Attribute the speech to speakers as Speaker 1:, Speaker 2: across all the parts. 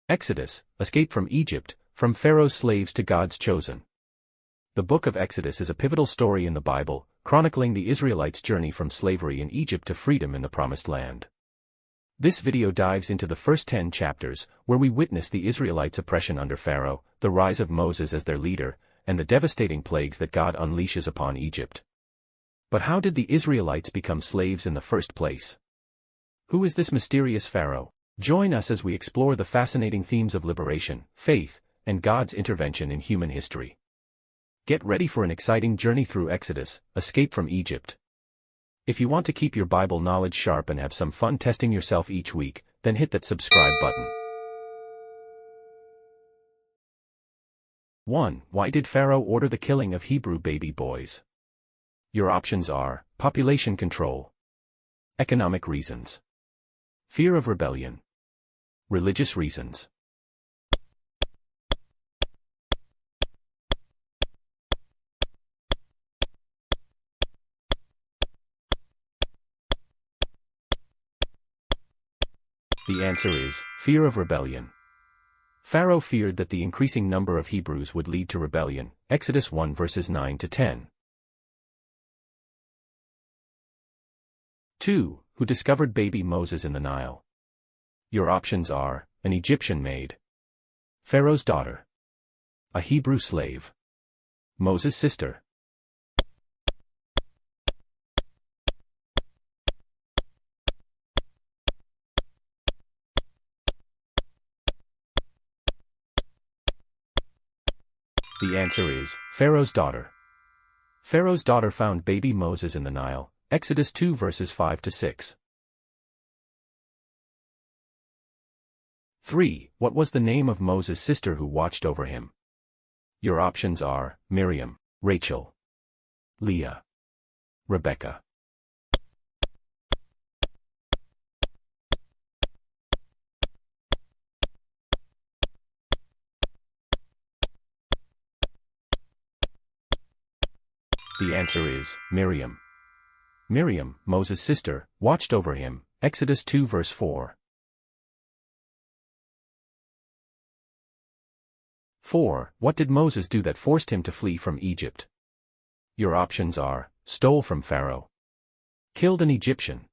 Speaker 1: Exodus, escape from Egypt, from Pharaoh's slaves to God's chosen. The book of Exodus is a pivotal story in the Bible, chronicling the Israelites' journey from slavery in Egypt to freedom in the Promised Land. This video dives into the first 10 chapters, where we witness the Israelites' oppression under Pharaoh, the rise of Moses as their leader, and the devastating plagues that God unleashes upon Egypt. But how did the Israelites become slaves in the first place? Who is this mysterious Pharaoh? Join us as we explore the fascinating themes of liberation, faith, and God's intervention in human history. Get ready for an exciting journey through Exodus, escape from Egypt. If you want to keep your Bible knowledge sharp and have some fun testing yourself each week, then hit that subscribe button. 1. Why did Pharaoh order the killing of Hebrew baby boys? Your options are: population control, economic reasons, fear of rebellion, religious reasons. The answer is fear of rebellion. Pharaoh feared that the increasing number of Hebrews would lead to rebellion. Exodus 1 verses 9 to 10. 2. Who discovered baby Moses in the Nile? Your options are: an Egyptian maid, Pharaoh's daughter, a Hebrew slave, Moses' sister. The answer is Pharaoh's daughter. Pharaoh's daughter found baby Moses in the Nile. Exodus 2 verses 5 to 6. 3. What was the name of Moses' sister who watched over him? Your options are: Miriam, Rachel, Leah, Rebecca. The answer is Miriam. Miriam, Moses' sister, watched over him. Exodus 2 verse 4. 4. What did Moses do that forced him to flee from Egypt? Your options are: stole from Pharaoh, killed an Egyptian,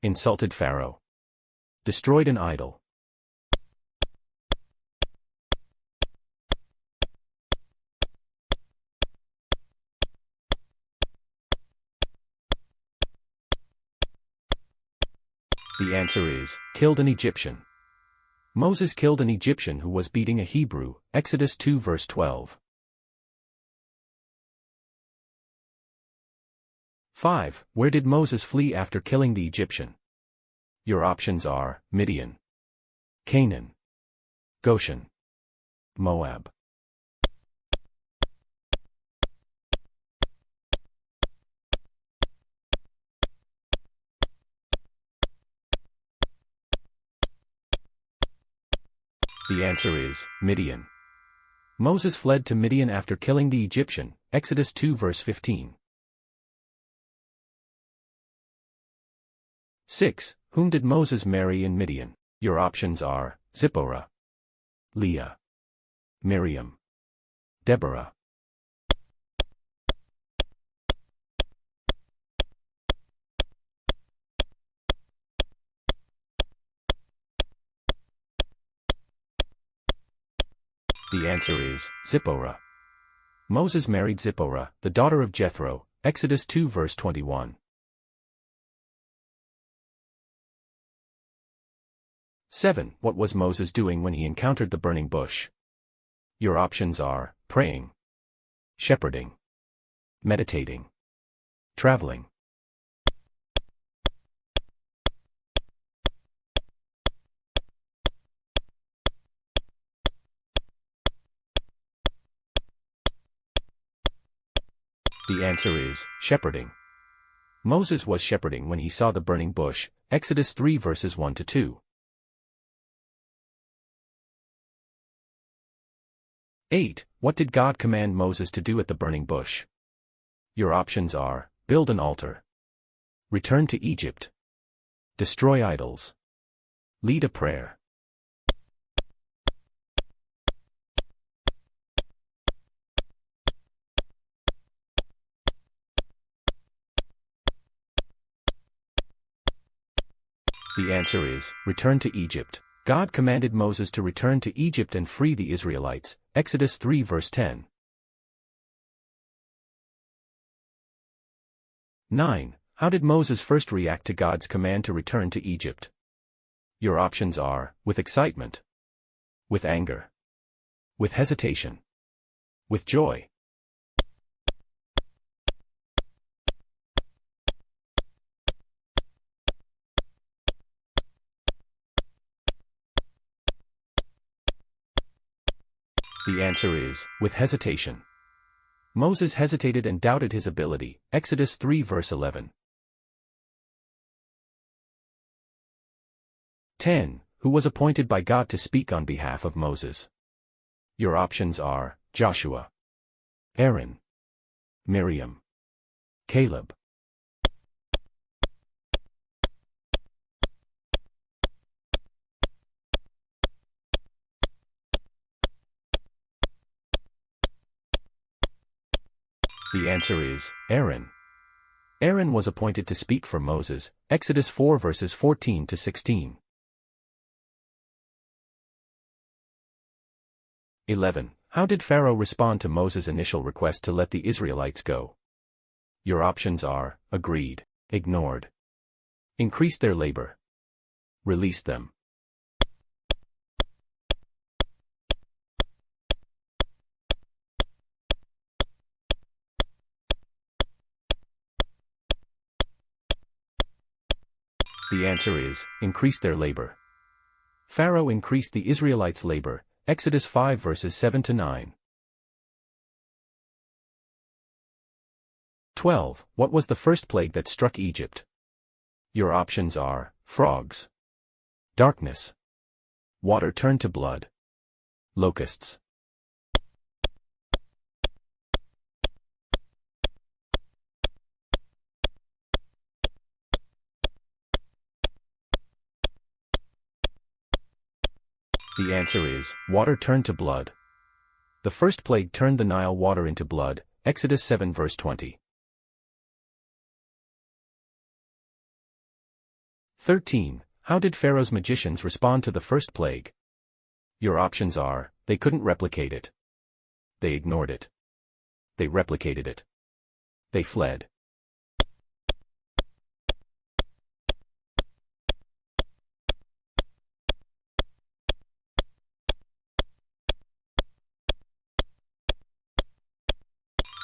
Speaker 1: insulted Pharaoh, destroyed an idol. The answer is killed an Egyptian. Moses killed an Egyptian who was beating a Hebrew. Exodus 2 verse 12. 5. Where did Moses flee after killing the Egyptian? Your options are: Midian, Canaan, Goshen, Moab. The answer is Midian. Moses fled to Midian after killing the Egyptian. Exodus 2 verse 15. 6. Whom did Moses marry in Midian? Your options are: Zipporah, Leah, Miriam, Deborah. The answer is Zipporah. Moses married Zipporah, the daughter of Jethro. Exodus 2 verse 21. 7. What was Moses doing when he encountered the burning bush? Your options are: praying, shepherding, meditating, traveling. The answer is shepherding. Moses was shepherding when he saw the burning bush. Exodus 3 verses 1 to 2. 8. What did God command Moses to do at the burning bush? Your options are: build an altar, return to Egypt, destroy idols, lead a prayer. The answer is, return to Egypt. God commanded Moses to return to Egypt and free the Israelites. Exodus 3 verse 10. 9. How did Moses first react to God's command to return to Egypt? Your options are, with excitement, with anger, with hesitation, with joy. The answer is, with hesitation. Moses hesitated and doubted his ability. Exodus 3 verse 11. 10. Who was appointed by God to speak on behalf of Moses? Your options are, Joshua, Aaron, Miriam, Caleb. The answer is, Aaron. Aaron was appointed to speak for Moses. Exodus 4 verses 14 to 16. 11. How did Pharaoh respond to Moses' initial request to let the Israelites go? Your options are, agreed, ignored, increased their labor, released them. The answer is, increase their labor. Pharaoh increased the Israelites' labor. Exodus 5 verses 7 to 9. 12. What was the first plague that struck Egypt? Your options are, frogs, darkness, water turned to blood, locusts. The answer is, water turned to blood. The first plague turned the Nile water into blood. Exodus 7 verse 20. 13. How did Pharaoh's magicians respond to the first plague? Your options are, they couldn't replicate it. They ignored it. They replicated it. They fled.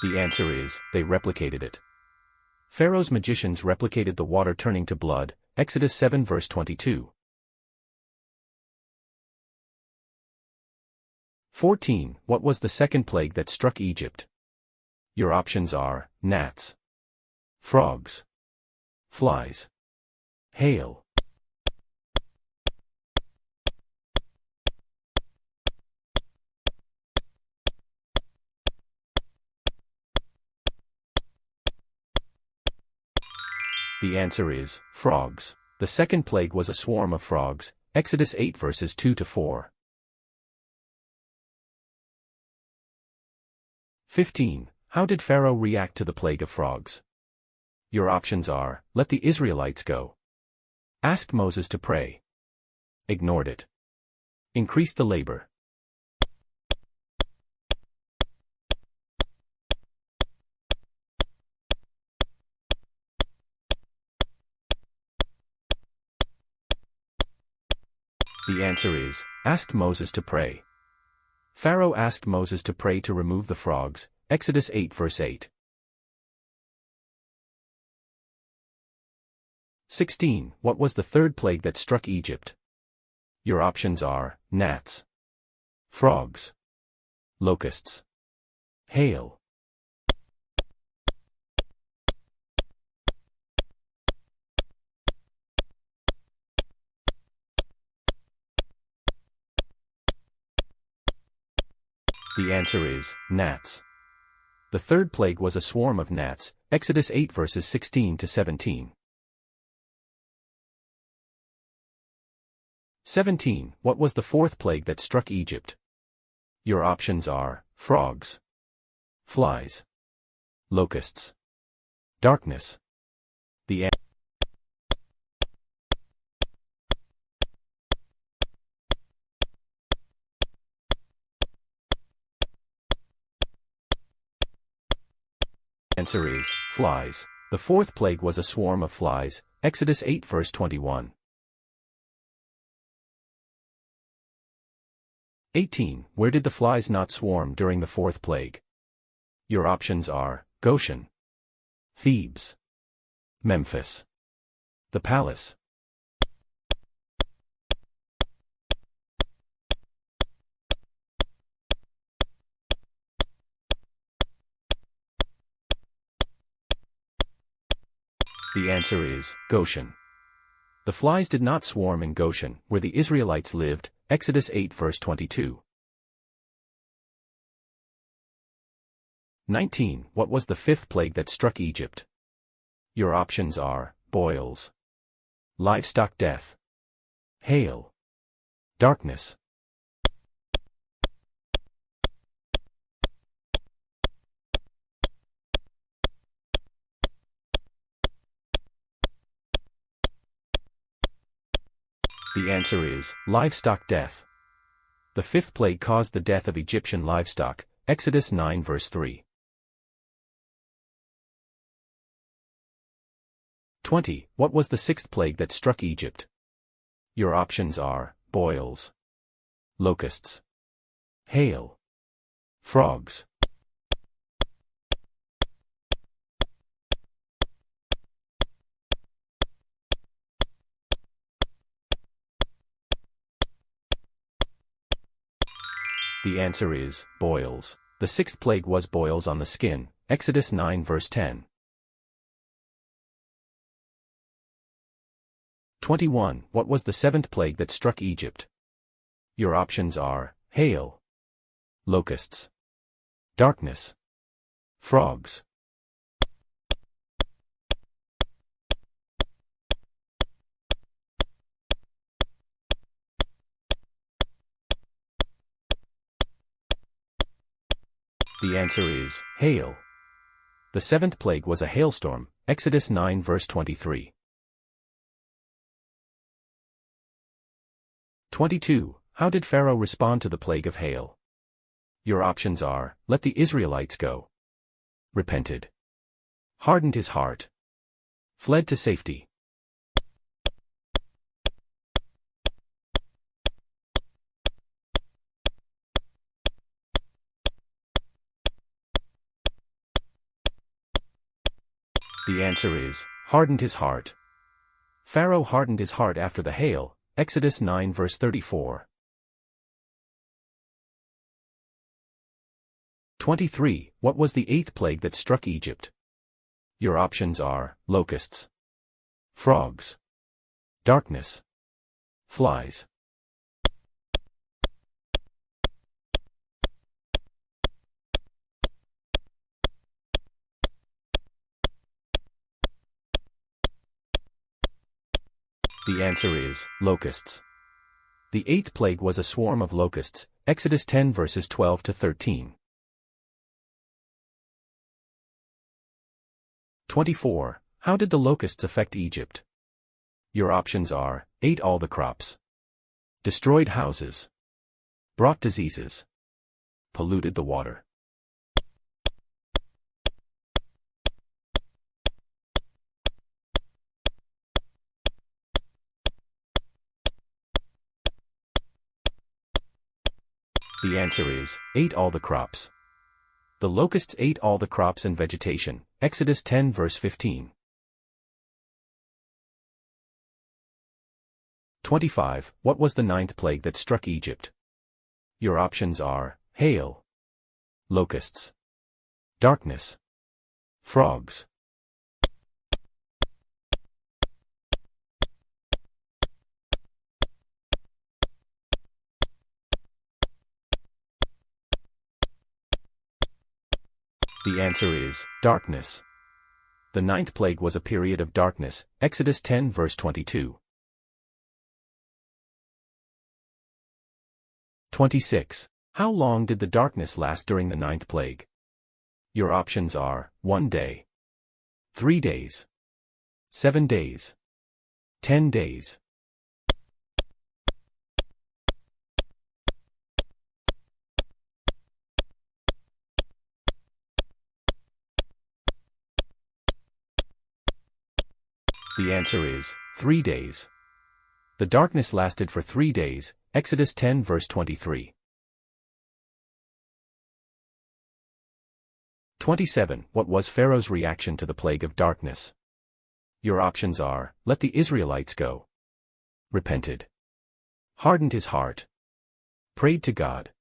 Speaker 1: The answer is, they replicated it. Pharaoh's magicians replicated the water turning to blood. Exodus 7 verse 22. 14. What was the second plague that struck Egypt? Your options are, gnats, frogs, flies, hail. The answer is, frogs. The second plague was a swarm of frogs. Exodus 8 verses 2 to 4. 15. How did Pharaoh react to the plague of frogs? Your options are, let the Israelites go. Asked Moses to pray. Ignored it. Increased the labor. The answer is, asked Moses to pray. Pharaoh asked Moses to pray to remove the frogs. Exodus 8 verse 8. 16. What was the third plague that struck Egypt? Your options are, gnats, frogs, locusts, hail. The answer is, gnats. The third plague was a swarm of gnats. Exodus 8 verses 16 to 17. 17. What was the fourth plague that struck Egypt? Your options are, frogs, flies, locusts, darkness. The Answer is flies. The fourth plague was a swarm of flies, Exodus 8 verse 21. 18. Where did the flies not swarm during the fourth plague? Your options are Goshen, Thebes, Memphis, the palace. The answer is Goshen. The flies did not swarm in Goshen, where the Israelites lived, Exodus 8 verse 22. 19. What was the fifth plague that struck Egypt? Your options are boils, livestock death, hail, darkness. The answer is livestock death. The fifth plague caused the death of Egyptian livestock, Exodus 9 verse 3. 20. What was the sixth plague that struck Egypt? Your options are boils, locusts, hail, frogs. The answer is boils. The sixth plague was boils on the skin, Exodus 9 verse 10. 21. What was the seventh plague that struck Egypt? Your options are hail, locusts, darkness, frogs. The answer is hail. The seventh plague was a hailstorm, Exodus 9 verse 23. 22. How did Pharaoh respond to the plague of hail? Your options are, let the Israelites go, repented, hardened his heart, fled to safety. The answer is, hardened his heart. Pharaoh hardened his heart after the hail, Exodus 9 verse 34. 23. What was the eighth plague that struck Egypt? Your options are, locusts, frogs, darkness, flies. The answer is, locusts. The eighth plague was a swarm of locusts, Exodus 10 verses 12 to 13. 24. How did the locusts affect Egypt? Your options are, ate all the crops, destroyed houses, brought diseases, polluted the water. The answer is, ate all the crops. The locusts ate all the crops and vegetation, Exodus 10 verse 15. 25. What was the ninth plague that struck Egypt? Your options are, hail, locusts, darkness, frogs. The answer is, darkness. The ninth plague was a period of darkness, Exodus 10 verse 22. 26. How long did the darkness last during the ninth plague? Your options are, 1 day, 3 days, 7 days, 10 days. The answer is 3 days. The darkness lasted for 3 days, Exodus 10 verse 23. 27. What was Pharaoh's reaction to the plague of darkness? Your options are, let the Israelites go. Repented. Hardened his heart. Prayed to God.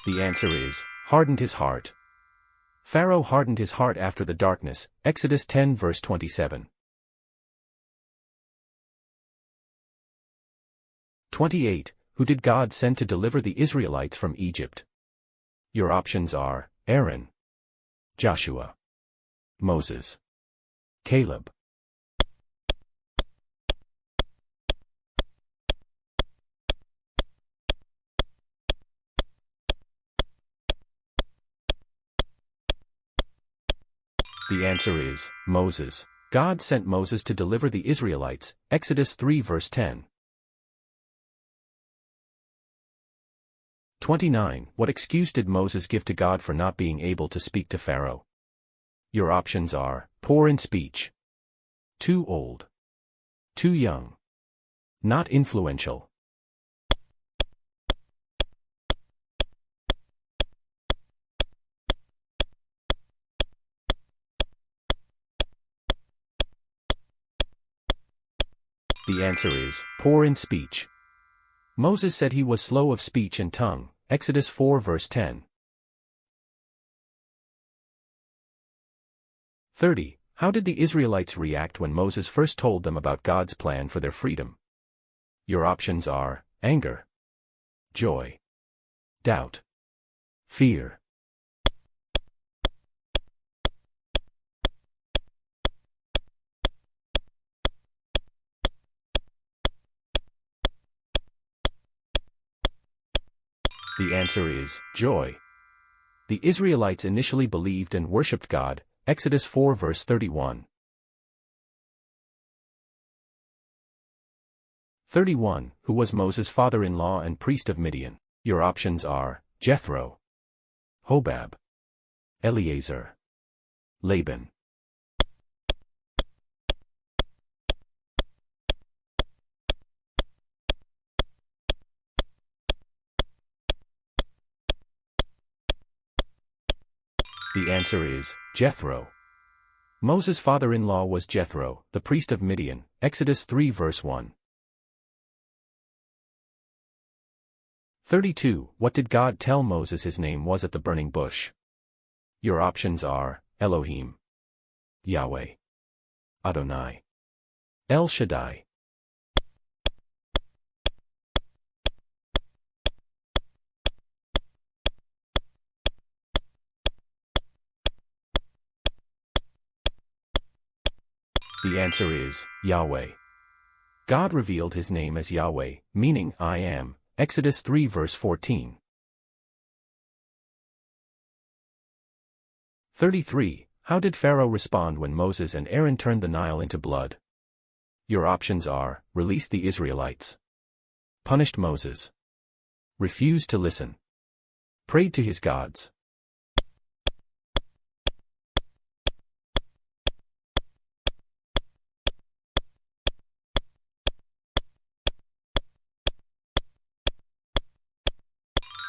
Speaker 1: The answer is, hardened his heart. Pharaoh hardened his heart after the darkness, Exodus 10 verse 27. 28. Who did God send to deliver the Israelites from Egypt? Your options are, Aaron, Joshua, Moses, Caleb. The answer is, Moses. God sent Moses to deliver the Israelites, Exodus 3 verse 10. 29. What excuse did Moses give to God for not being able to speak to Pharaoh? Your options are, poor in speech, too old, too young, not influential. The answer is, poor in speech. Moses said he was slow of speech and tongue, Exodus 4 verse 10. 30. How did the Israelites react when Moses first told them about God's plan for their freedom? Your options are, anger, joy, doubt, fear. The answer is, joy. The Israelites initially believed and worshipped God, Exodus 4 verse 31. 31. Who was Moses' father-in-law and priest of Midian? Your options are, Jethro, Hobab, Eleazar, Laban. The answer is, Jethro. Moses' father-in-law was Jethro, the priest of Midian, Exodus 3 verse 1. 32. What did God tell Moses his name was at the burning bush? Your options are, Elohim, Yahweh, Adonai, El Shaddai. The answer is, Yahweh. God revealed his name as Yahweh, meaning I am, Exodus 3 verse 14. 33. How did Pharaoh respond when Moses and Aaron turned the Nile into blood? Your options are, released the Israelites, punished Moses, refused to listen, prayed to his gods.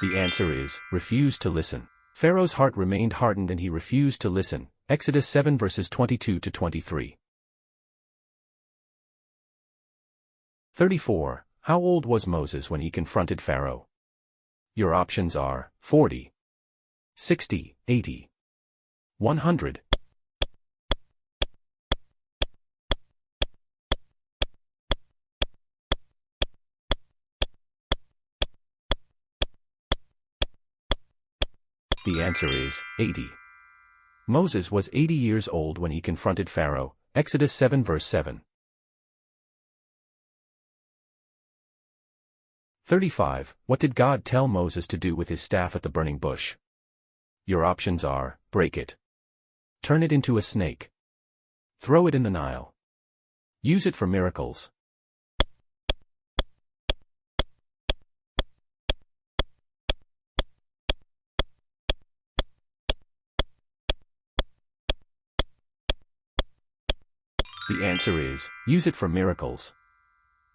Speaker 1: The answer is, refused to listen. Pharaoh's heart remained hardened and he refused to listen, Exodus 7 verses 22 to 23. 34. How old was Moses when he confronted Pharaoh? Your options are, 40, 60, 80, 100. The answer is, 80. Moses was 80 years old when he confronted Pharaoh, Exodus 7 verse 7. 35. What did God tell Moses to do with his staff at the burning bush? Your options are, break it, turn it into a snake, throw it in the Nile, use it for miracles. The answer is, use it for miracles.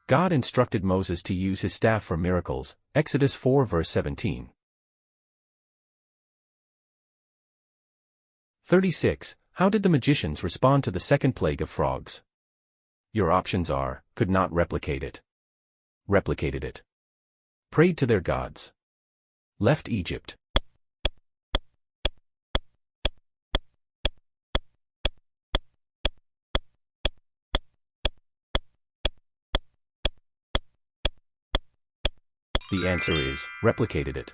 Speaker 1: God instructed Moses to use his staff for miracles, Exodus 4 verse 17. 36. How did the magicians respond to the second plague of frogs? Your options are, could not replicate it. Replicated it. Prayed to their gods. Left Egypt. The answer is, replicated it.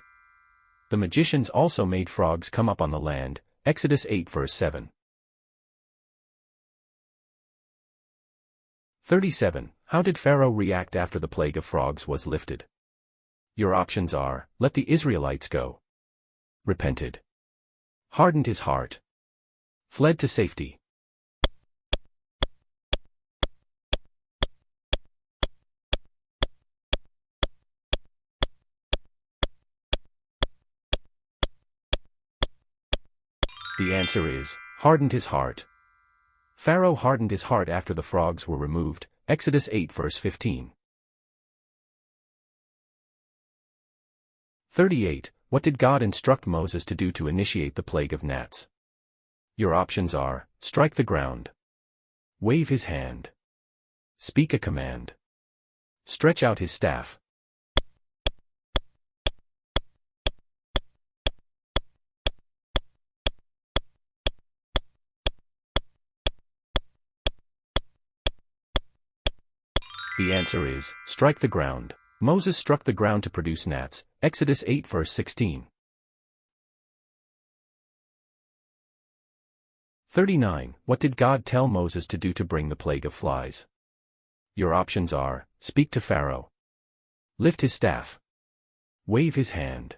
Speaker 1: The magicians also made frogs come up on the land, Exodus 8 verse 7. 37. How did Pharaoh react after the plague of frogs was lifted? Your options are, let the Israelites go. Repented. Hardened his heart. Fled to safety. The answer is, hardened his heart. Pharaoh hardened his heart after the frogs were removed, Exodus 8 verse 15. 38. What did God instruct Moses to do to initiate the plague of gnats? Your options are, strike the ground. Wave his hand. Speak a command. Stretch out his staff. The answer is, strike the ground. Moses struck the ground to produce gnats, Exodus 8 verse 16. 39. What did God tell Moses to do to bring the plague of flies? Your options are, speak to Pharaoh. Lift his staff. Wave his hand.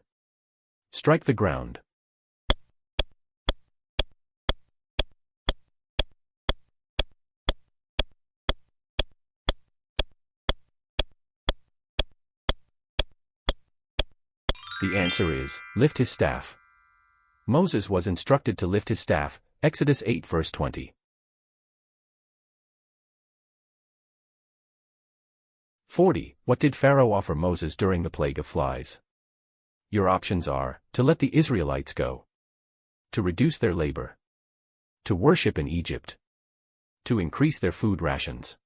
Speaker 1: Strike the ground. The answer is, lift his staff. Moses was instructed to lift his staff, Exodus 8 verse 20. 40. What did Pharaoh offer Moses during the plague of flies? Your options are, to let the Israelites go. To reduce their labor. To worship in Egypt. To increase their food rations.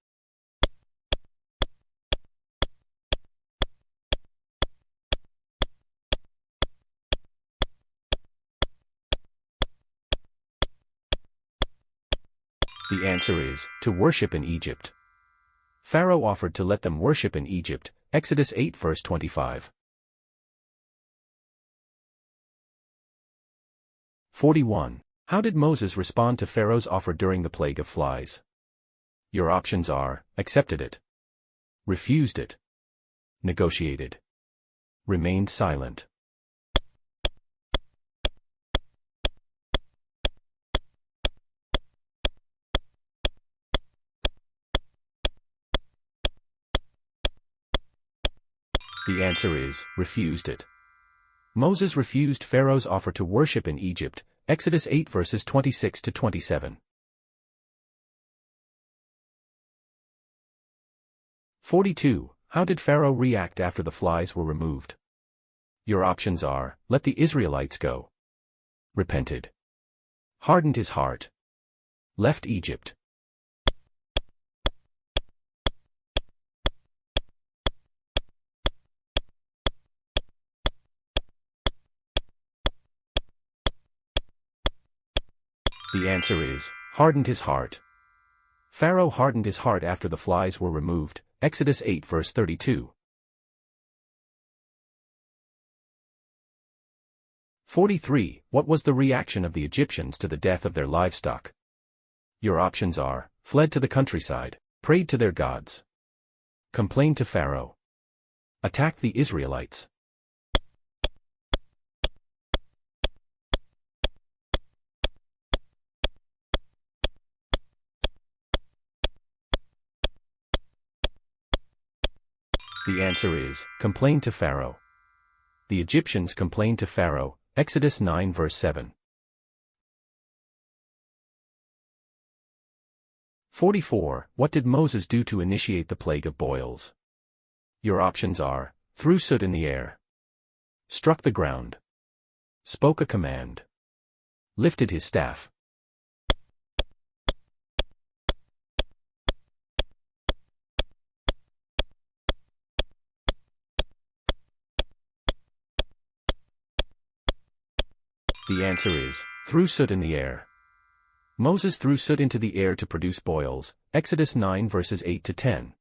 Speaker 1: The answer is, to worship in Egypt. Pharaoh offered to let them worship in Egypt, Exodus 8 verse 25. 41. How did Moses respond to Pharaoh's offer during the plague of flies? Your options are, accepted it. Refused it. Negotiated. Remained silent. The answer is, refused it. Moses refused Pharaoh's offer to worship in Egypt, Exodus 8 verses 26 to 27. 42. How did Pharaoh react after the flies were removed? Your options are, let the Israelites go. Repented. Hardened his heart. Left Egypt. The answer is, hardened his heart. Pharaoh hardened his heart after the flies were removed, Exodus 8 verse 32. 43. What was the reaction of the Egyptians to the death of their livestock? Your options are, fled to the countryside, prayed to their gods. Complained to Pharaoh. Attacked the Israelites. The answer is, complained to Pharaoh. The Egyptians complained to Pharaoh, Exodus 9 verse 7. 44. What did Moses do to initiate the plague of boils? Your options are: threw soot in the air, struck the ground, spoke a command, lifted his staff. The answer is, threw soot in the air. Moses threw soot into the air to produce boils, Exodus 9 verses 8 to 10.